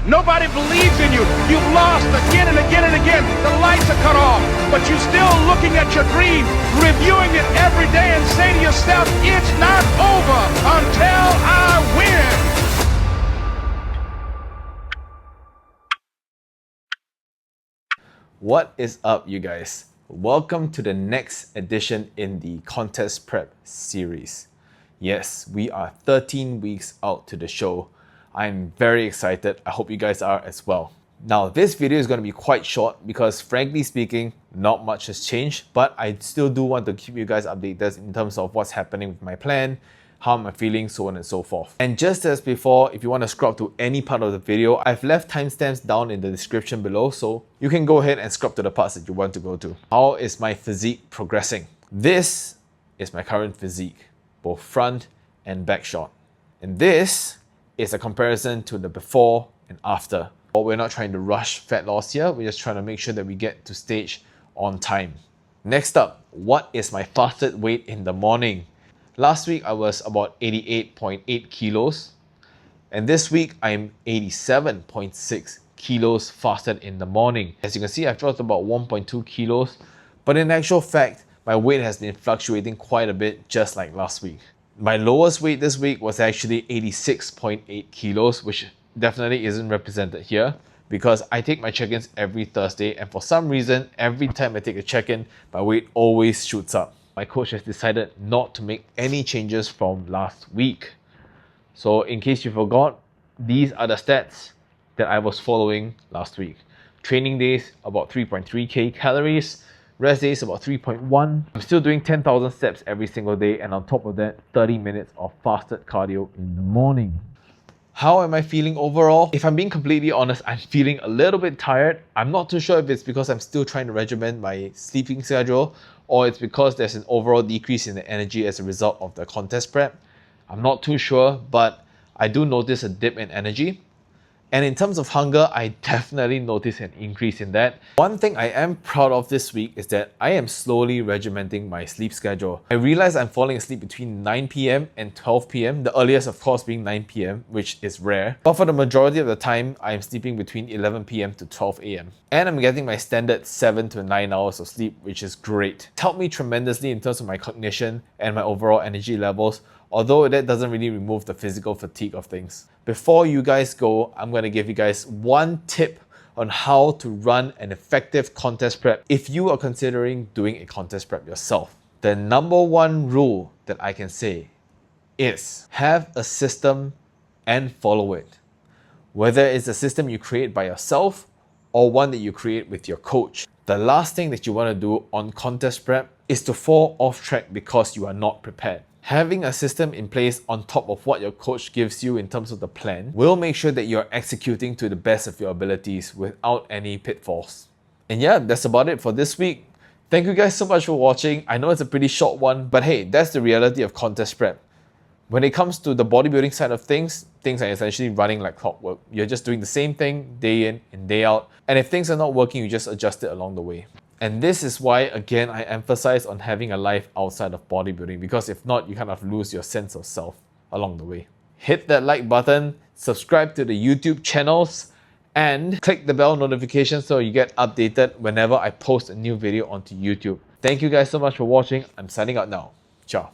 Nobody believes in you. You've lost again and again and again. The lights are cut off, but you're still looking at your dream, reviewing it every day and say to yourself, it's not over until I win. What is up, you guys? Welcome to the next edition in the contest prep series. Yes, we are 13 weeks out to the show. I'm very excited. I hope you guys are as well. Now, this video is going to be quite short because frankly speaking, not much has changed, but I still do want to keep you guys updated in terms of what's happening with my plan, how am I feeling, so on and so forth. And just as before, if you want to scrub to any part of the video, I've left timestamps down in the description below, so you can go ahead and scrub to the parts that you want to go to. How is my physique progressing? This is my current physique, both front and back shot. And this is a comparison to the before and after. But we're not trying to rush fat loss here, we're just trying to make sure that we get to stage on time. Next up, what is my fasted weight in the morning? Last week I was about 88.8 kilos, and this week I'm 87.6 kilos fasted in the morning. As you can see, I've dropped about 1.2 kilos, but in actual fact, my weight has been fluctuating quite a bit just like last week. My lowest weight this week was actually 86.8 kilos, which definitely isn't represented here because I take my check-ins every Thursday, and for some reason, every time I take a check-in, my weight always shoots up. My coach has decided not to make any changes from last week. So in case you forgot, these are the stats that I was following last week. Training days, about 3.3k calories. Rest days, about 3.1. I'm still doing 10,000 steps every single day, and on top of that, 30 minutes of fasted cardio in the morning. How am I feeling overall? If I'm being completely honest, I'm feeling a little bit tired. I'm not too sure if it's because I'm still trying to regiment my sleeping schedule, or it's because there's an overall decrease in the energy as a result of the contest prep. I'm not too sure, but I do notice a dip in energy. And in terms of hunger, I definitely notice an increase in that. One thing I am proud of this week is that I am slowly regimenting my sleep schedule. I realize I'm falling asleep between 9 p.m. and 12 p.m. The earliest, of course, being 9 p.m., which is rare. But for the majority of the time, I am sleeping between 11 p.m. to 12 a.m. And I'm getting my standard 7 to 9 hours of sleep, which is great. It's helped me tremendously in terms of my cognition and my overall energy levels, although that doesn't really remove the physical fatigue of things. Before you guys go, I'm going to give you guys one tip on how to run an effective contest prep if you are considering doing a contest prep yourself. The number one rule that I can say is have a system and follow it. Whether it's a system you create by yourself or one that you create with your coach. The last thing that you want to do on contest prep is to fall off track because you are not prepared. Having a system in place on top of what your coach gives you in terms of the plan will make sure that you're executing to the best of your abilities without any pitfalls. And yeah, that's about it for this week. Thank you guys so much for watching. I know it's a pretty short one, but hey, that's the reality of contest prep. When it comes to the bodybuilding side of things are essentially running like clockwork. You're just doing the same thing day in and day out. And if things are not working, you just adjust it along the way. And this is why, again, I emphasize on having a life outside of bodybuilding, because if not, you kind of lose your sense of self along the way. Hit that like button, subscribe to the YouTube channels, and click the bell notification so you get updated whenever I post a new video onto YouTube. Thank you guys so much for watching. I'm signing out now. Ciao.